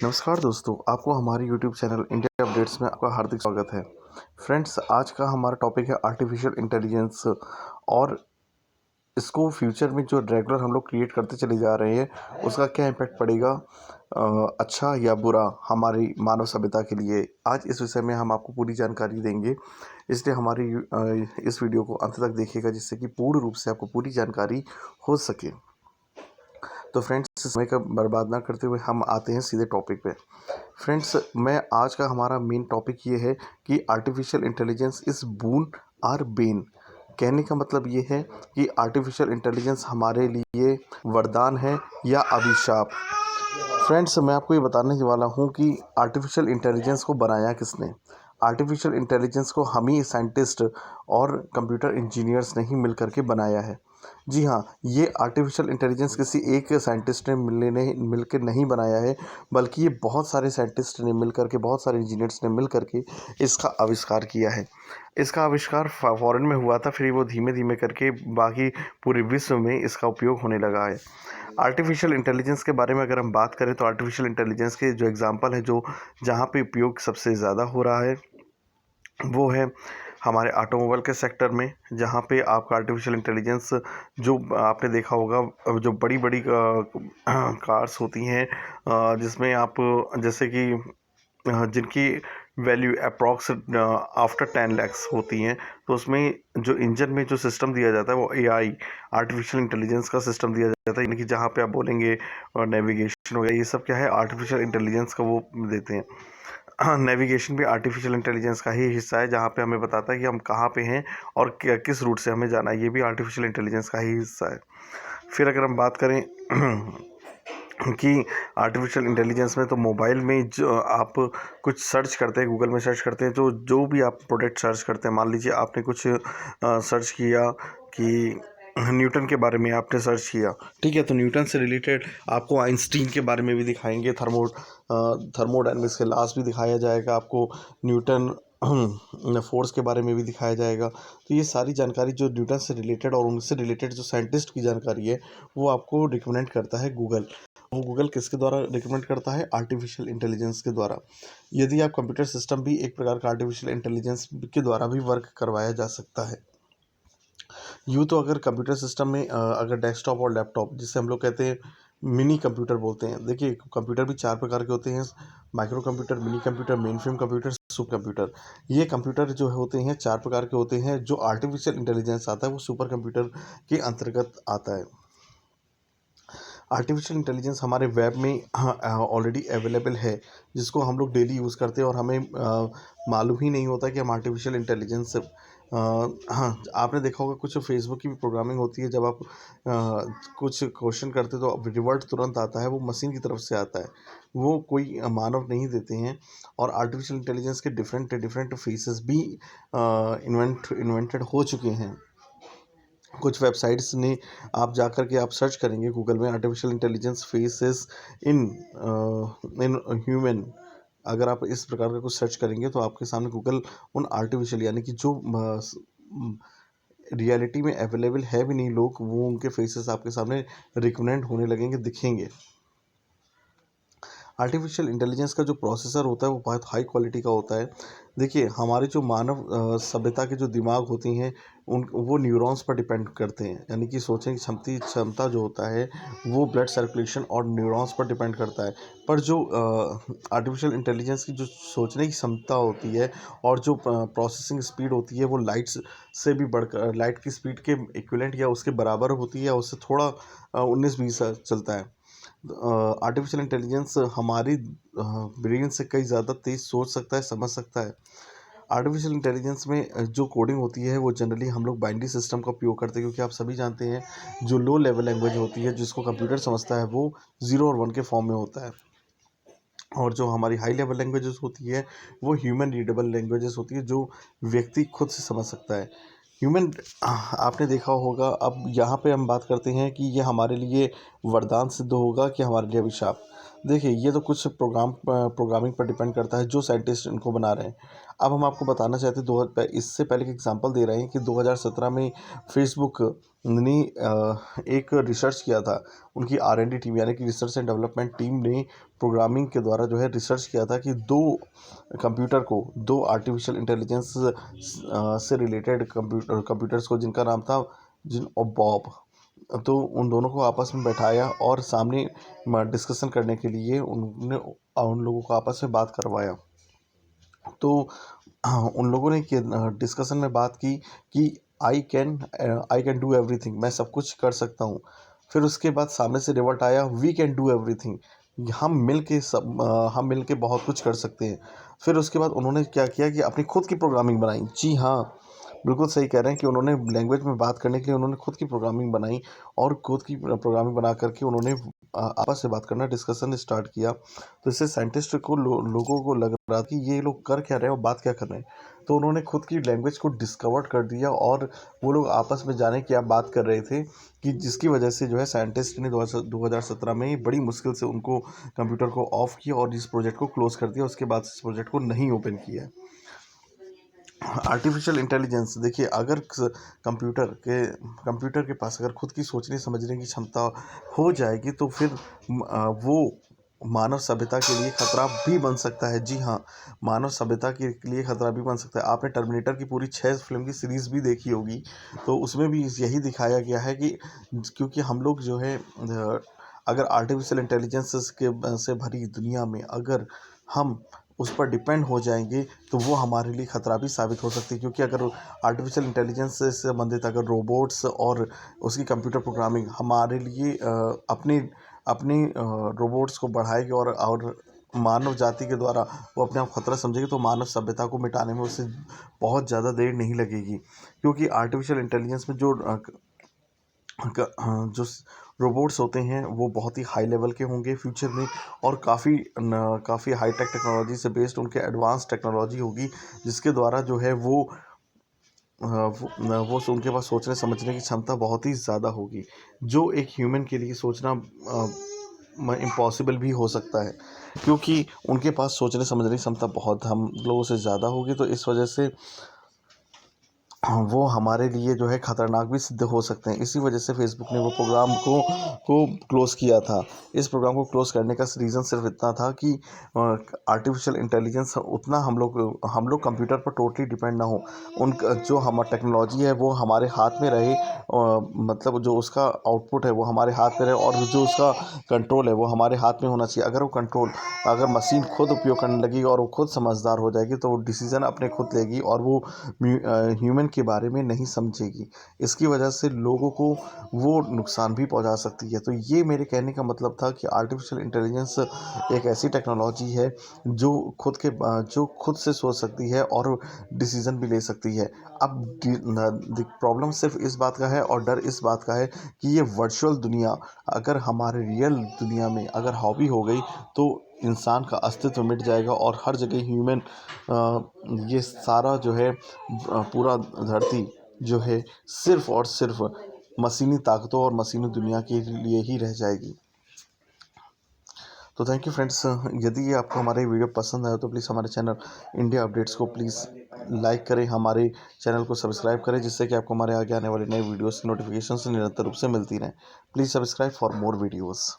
नमस्कार दोस्तों, आपको हमारे यूट्यूब चैनल इंडिया अपडेट्स में आपका हार्दिक स्वागत है। फ्रेंड्स, आज का हमारा टॉपिक है आर्टिफिशियल इंटेलिजेंस और इसको फ्यूचर में जो रेगुलर हम लोग क्रिएट करते चले जा रहे हैं, उसका क्या इम्पैक्ट पड़ेगा, अच्छा या बुरा हमारी मानव सभ्यता के लिए। आज इस विषय में हम आपको पूरी जानकारी देंगे, इसलिए हमारी इस वीडियो को अंत तक देखिएगा, जिससे कि पूर्ण रूप से आपको पूरी जानकारी हो सके। तो फ्रेंड्स, समय का बर्बाद ना करते हुए हम आते हैं सीधे टॉपिक पे। फ्रेंड्स, मैं आज का हमारा मेन टॉपिक ये है कि आर्टिफिशियल इंटेलिजेंस इज़ बून और बेन। कहने का मतलब ये है कि आर्टिफिशियल इंटेलिजेंस हमारे लिए वरदान है या अभिशाप। फ्रेंड्स, मैं आपको ये बताने वाला हूँ कि आर्टिफिशियल इंटेलिजेंस को बनाया किसने। आर्टिफिशियल इंटेलिजेंस को हम ही साइंटिस्ट और कंप्यूटर इंजीनियर्स ने ही मिल करके बनाया है। जी हाँ, ये आर्टिफिशियल इंटेलिजेंस किसी एक साइंटिस्ट ने मिल के नहीं बनाया है, बल्कि ये बहुत सारे साइंटिस्ट ने मिल करके, बहुत सारे इंजीनियर्स ने मिल करके इसका आविष्कार किया है। इसका आविष्कार फॉरेन में हुआ था, फिर वो धीमे धीमे करके बाकी पूरे विश्व में इसका उपयोग होने लगा है। आर्टिफिशियल इंटेलिजेंस के बारे में अगर हम बात करें तो आर्टिफिशियल इंटेलिजेंस के जो एग्जांपल है, जो जहाँ पे उपयोग सबसे ज़्यादा हो रहा है, वो है हमारे ऑटोमोबाइल के सेक्टर में, जहाँ पे आपका आर्टिफिशियल इंटेलिजेंस, जो आपने देखा होगा, जो बड़ी बड़ी कार्स होती हैं, जिसमें आप जैसे कि जिनकी वैल्यू अप्रॉक्स आफ्टर 10 लैक्स होती हैं, तो उसमें जो इंजन में जो सिस्टम दिया जाता है वो एआई, आर्टिफिशियल इंटेलिजेंस का सिस्टम दिया जाता है। यानी कि जहाँ पे आप बोलेंगे नेविगेशन वगैरह, ये सब क्या है, आर्टिफिशियल इंटेलिजेंस का वो देते हैं। हाँ, नेविगेशन भी आर्टिफिशियल इंटेलिजेंस का ही हिस्सा है, जहाँ पे हमें बताता है कि हम कहाँ पे हैं और किस रूट से हमें जाना है। ये भी आर्टिफिशियल इंटेलिजेंस का ही हिस्सा है। फिर अगर हम बात करें कि आर्टिफिशियल इंटेलिजेंस में, तो मोबाइल में जो आप कुछ सर्च करते हैं, गूगल में सर्च करते हैं, तो जो भी आप प्रोडक्ट सर्च करते हैं, मान लीजिए आपने कुछ सर्च किया कि न्यूटन के बारे में आपने सर्च किया, ठीक है, तो न्यूटन से रिलेटेड आपको आइंस्टीन के बारे में भी दिखाएंगे, थर्मोडायनेमिक्स के लॉस भी दिखाया जाएगा आपको, न्यूटन फोर्स के बारे में भी दिखाया जाएगा। तो ये सारी जानकारी जो न्यूटन से रिलेटेड और उनसे रिलेटेड जो साइंटिस्ट की जानकारी है, वो आपको रिकमेंड करता है गूगल। वो गूगल किसके द्वारा रिकमेंड करता है? आर्टिफिशियल इंटेलिजेंस के द्वारा। यदि आप कंप्यूटर सिस्टम भी एक प्रकार का आर्टिफिशियल इंटेलिजेंस के द्वारा भी वर्क करवाया जा सकता है। यूँ तो अगर कंप्यूटर सिस्टम में अगर डेस्कटॉप और लैपटॉप, जिसे हम लोग कहते हैं मिनी कंप्यूटर बोलते हैं। देखिए, कंप्यूटर भी 4 प्रकार के होते हैं: micro computer, mini computer, mainframe computer, super computer. ये कंप्यूटर जो होते हैं 4 प्रकार के होते हैं। जो आर्टिफिशियल इंटेलिजेंस आता है वो सुपर कंप्यूटर के अंतर्गत आता है। आर्टिफिशियल इंटेलिजेंस हमारे वेब में ऑलरेडी अवेलेबल है, जिसको हम लोग डेली यूज़ करते हैं और हमें मालूम ही नहीं होता कि हम आर्टिफिशियल इंटेलिजेंस हाँ, आपने देखा होगा कुछ फेसबुक की भी प्रोग्रामिंग होती है। जब आप कुछ क्वेश्चन करते हो तो रिवर्ट तुरंत आता है, वो मशीन की तरफ से आता है, वो कोई मानव नहीं देते हैं। और आर्टिफिशियल इंटेलिजेंस के डिफरेंट डिफरेंट फेसेस भी इन्वेंटेड हो चुके हैं। कुछ वेबसाइट्स ने, आप जाकर के आप सर्च करेंगे गूगल में, artificial intelligence faces in in human, अगर आप इस प्रकार का कुछ सर्च करेंगे तो आपके सामने गूगल उन आर्टिफिशियल, यानी कि जो रियलिटी में अवेलेबल है भी नहीं लोग, वो उनके फेसेस आपके सामने रिकमेंड होने लगेंगे, दिखेंगे। आर्टिफिशियल इंटेलिजेंस का जो प्रोसेसर होता है वो बहुत हाई क्वालिटी का होता है। देखिए, हमारे जो मानव सभ्यता के जो दिमाग होती हैं, उन वो न्यूरॉन्स पर डिपेंड करते हैं। यानी कि सोचने की क्षमता जो होता है वो ब्लड सर्कुलेशन और न्यूरॉन्स पर डिपेंड करता है। पर जो आर्टिफिशियल इंटेलिजेंस की जो सोचने की क्षमता होती है और जो प्रोसेसिंग स्पीड होती है, वो लाइट्स से भी बढ़कर, लाइट की स्पीड के इक्विवेलेंट या उसके बराबर होती है, या उससे थोड़ा 19-20 चलता है। आर्टिफिशियल इंटेलिजेंस हमारी ब्रेन से कई ज़्यादा तेज़ सोच सकता है, समझ सकता है। आर्टिफिशियल इंटेलिजेंस में जो कोडिंग होती है वो जनरली हम लोग बाइनरी सिस्टम का उपयोग करते हैं, क्योंकि आप सभी जानते हैं जो लो लेवल लैंग्वेज होती है, जिसको कंप्यूटर समझता है, वो 0 और 1 के फॉर्म में होता है। और जो हमारी हाई लेवल लैंग्वेजेस होती है वो ह्यूमन रीडेबल लैंग्वेजेस होती है, जो व्यक्ति खुद से समझ सकता है। ह्यूमन, आपने देखा होगा। अब यहाँ पे हम बात करते हैं कि ये हमारे लिए वरदान सिद्ध होगा कि हमारे लिए अभिशाप। देखिए, ये तो कुछ प्रोग्रामिंग पर डिपेंड करता है जो साइंटिस्ट इनको बना रहे हैं। अब हम आपको बताना चाहते हैं इससे पहले एक एग्ज़ाम्पल दे रहे हैं कि 2017 में फ़ेसबुक ने एक रिसर्च किया था। उनकी आर-एन-डी टीम यानी कि रिसर्च एंड डेवलपमेंट टीम ने प्रोग्रामिंग के द्वारा जो है रिसर्च किया था कि 2 आर्टिफ़िशियल इंटेलिजेंस से रिलेटेड कंप्यूटर्स को जिनका नाम था जिन और बॉब। तो उन दोनों को आपस में बैठाया और सामने डिस्कशन करने के लिए उन लोगों को आपस में बात करवाया। तो उन लोगों ने डिस्कशन में बात की कि आई कैन डू एवरीथिंग, मैं सब कुछ कर सकता हूँ। फिर उसके बाद सामने से रिवॉल्ट आया, वी कैन डू एवरीथिंग, हम मिल के बहुत कुछ कर सकते हैं। फिर उसके बाद उन्होंने क्या किया कि अपनी खुद की प्रोग्रामिंग बनाई। जी हाँ, बिल्कुल सही कह रहे हैं कि उन्होंने लैंग्वेज में बात करने के लिए उन्होंने खुद की प्रोग्रामिंग बनाई और खुद की प्रोग्रामिंग बना करके उन्होंने आपस में बात करना, डिस्कशन स्टार्ट किया। तो इससे साइंटिस्ट को लोगों को लग रहा था कि ये लोग कर क्या रहे हैं और बात क्या कर रहे हैं। तो उन्होंने खुद की लैंग्वेज को डिस्कवर कर दिया और वो लोग आपस में जाने क्या बात कर रहे थे कि जिसकी वजह से जो है साइंटिस्ट ने 2017 में बड़ी मुश्किल से उनको कंप्यूटर को ऑफ किया और इस प्रोजेक्ट को क्लोज कर दिया। उसके बाद इस प्रोजेक्ट को नहीं ओपन किया। आर्टिफिशियल इंटेलिजेंस देखिए, अगर कंप्यूटर के पास अगर खुद की सोचने समझने की क्षमता हो जाएगी तो फिर वो मानव सभ्यता के लिए खतरा भी बन सकता है। जी हाँ, मानव सभ्यता के लिए खतरा भी बन सकता है। आपने टर्मिनेटर की पूरी 6 फिल्म की सीरीज़ भी देखी होगी, तो उसमें भी यही दिखाया गया है कि क्योंकि हम लोग जो है अगर आर्टिफिशियल इंटेलिजेंस से भरी दुनिया में अगर हम उस पर डिपेंड हो जाएंगे तो वो हमारे लिए ख़तरा भी साबित हो सकती है। क्योंकि अगर आर्टिफिशियल इंटेलिजेंस से संबंधित अगर रोबोट्स और उसकी कंप्यूटर प्रोग्रामिंग हमारे लिए अपनी अपनी रोबोट्स को बढ़ाएगी और मानव जाति के द्वारा वो अपने आप खतरा समझेगी, तो मानव सभ्यता को मिटाने में उसे बहुत ज़्यादा देर नहीं लगेगी। क्योंकि आर्टिफिशियल इंटेलिजेंस में जो रोबोट्स होते हैं वो बहुत ही हाई लेवल के होंगे फ्यूचर में और काफ़ी हाईटेक टेक्नोलॉजी से बेस्ड उनके एडवांस टेक्नोलॉजी होगी, जिसके द्वारा जो है वो उनके पास सोचने समझने की क्षमता बहुत ही ज़्यादा होगी, जो एक ह्यूमन के लिए सोचना इम्पॉसिबल भी हो सकता है। क्योंकि उनके पास सोचने समझने की क्षमता बहुत हम लोगों से ज़्यादा होगी, तो इस वजह से वो हमारे लिए जो है ख़तरनाक भी सिद्ध हो सकते हैं। इसी वजह से फ़ेसबुक ने वो प्रोग्राम को क्लोज़ किया था। इस प्रोग्राम को क्लोज़ करने का रीज़न सिर्फ़ इतना था कि आर्टिफ़िशियल इंटेलिजेंस उतना हम लोग कंप्यूटर पर टोटली डिपेंड ना हो। उनका जो टेक्नोलॉजी है वो हमारे हाथ में रहे, मतलब जो उसका आउटपुट है वो हमारे हाथ में रहे और जो उसका कंट्रोल है वो हमारे हाथ में होना चाहिए। अगर मशीन खुद उपयोग करने लगेगी और वो खुद समझदार हो जाएगी तो वो डिसीज़न अपने खुद लेगी और वो ह्यूमन के बारे में नहीं समझेगी। इसकी वजह से लोगों को वो नुकसान भी पहुंचा सकती है। तो ये मेरे कहने का मतलब था कि आर्टिफिशियल इंटेलिजेंस एक ऐसी टेक्नोलॉजी है जो खुद से सोच सकती है और डिसीजन भी ले सकती है। अब प्रॉब्लम सिर्फ इस बात का है और डर इस बात का है कि ये वर्चुअल दुनिया अगर हमारे रियल दुनिया में अगर हावी हो गई तो इंसान का अस्तित्व मिट जाएगा और हर जगह ह्यूमन ये सारा जो है पूरा धरती जो है सिर्फ़ और सिर्फ़ मशीनी ताकतों और मशीनी दुनिया के लिए ही रह जाएगी। तो थैंक यू फ्रेंड्स, यदि ये आपको हमारा ये वीडियो पसंद आया तो प्लीज़ हमारे चैनल इंडिया अपडेट्स को प्लीज़ लाइक करें, हमारे चैनल को सब्सक्राइब करें, जिससे कि आपको हमारे आगे आने वाले नए वीडियोज़ की नोटिफिकेशन निरंतर रूप से मिलती रहें। Please subscribe for more videos.